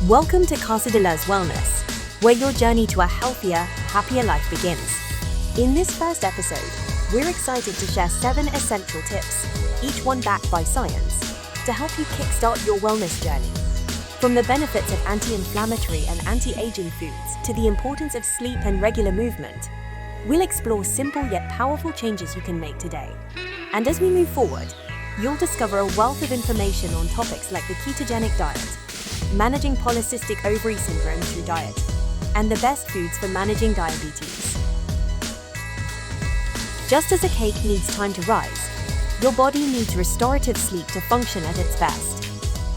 Welcome to Casa De Luz Wellness, where your journey to a healthier, happier life begins. In this first episode, we're excited to share 7 essential tips, each one backed by science, to help you kickstart your wellness journey. From the benefits of anti-inflammatory and anti-aging foods to the importance of sleep and regular movement, we'll explore simple yet powerful changes you can make today. And as we move forward, you'll discover a wealth of information on topics like the ketogenic diet, managing polycystic ovary syndrome through diet, and the best foods for managing diabetes. Just as a cake needs time to rise, your body needs restorative sleep to function at its best.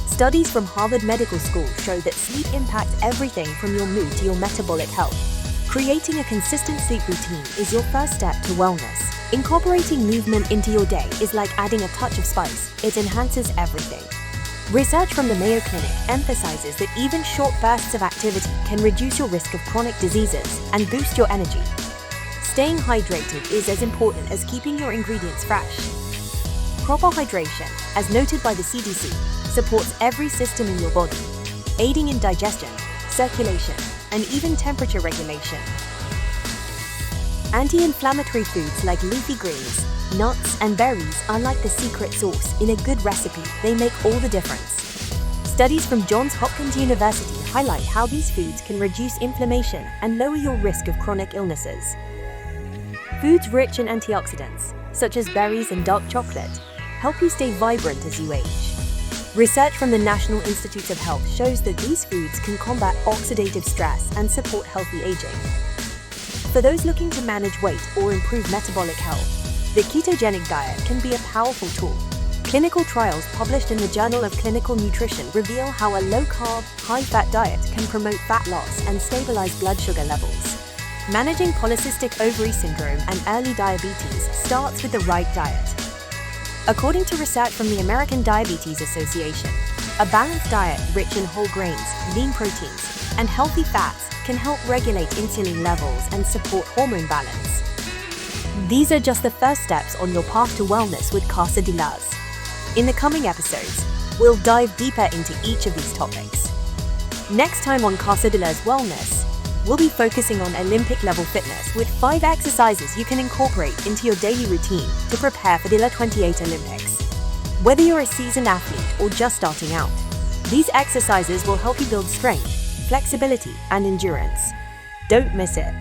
Studies from Harvard Medical School show that sleep impacts everything from your mood to your metabolic health. Creating a consistent sleep routine is your first step to wellness. Incorporating movement into your day is like adding a touch of spice. It enhances everything. Research from the Mayo Clinic emphasizes that even short bursts of activity can reduce your risk of chronic diseases and boost your energy. Staying hydrated is as important as keeping your ingredients fresh. Proper hydration, as noted by the CDC, supports every system in your body, aiding in digestion, circulation, and even temperature regulation. Anti-inflammatory foods like leafy greens, nuts, and berries are like the secret sauce in a good recipe. They make all the difference. Studies from Johns Hopkins University highlight how these foods can reduce inflammation and lower your risk of chronic illnesses. Foods rich in antioxidants, such as berries and dark chocolate, help you stay vibrant as you age. Research from the National Institutes of Health shows that these foods can combat oxidative stress and support healthy aging. For those looking to manage weight or improve metabolic health, the ketogenic diet can be a powerful tool. Clinical trials published in the Journal of Clinical Nutrition reveal how a low-carb, high-fat diet can promote fat loss and stabilize blood sugar levels. Managing polycystic ovary syndrome and early diabetes starts with the right diet. According to research from the American Diabetes Association, a balanced diet rich in whole grains, lean proteins, and healthy fats can help regulate insulin levels and support hormone balance. These are just the first steps on your path to wellness with Casa De Luz. In the coming episodes, we'll dive deeper into each of these topics. Next time on Casa De Luz Wellness, we'll be focusing on Olympic-level fitness with 5 exercises you can incorporate into your daily routine to prepare for the 2028 Olympics. Whether you're a seasoned athlete or just starting out, these exercises will help you build strength, flexibility, and endurance. Don't miss it.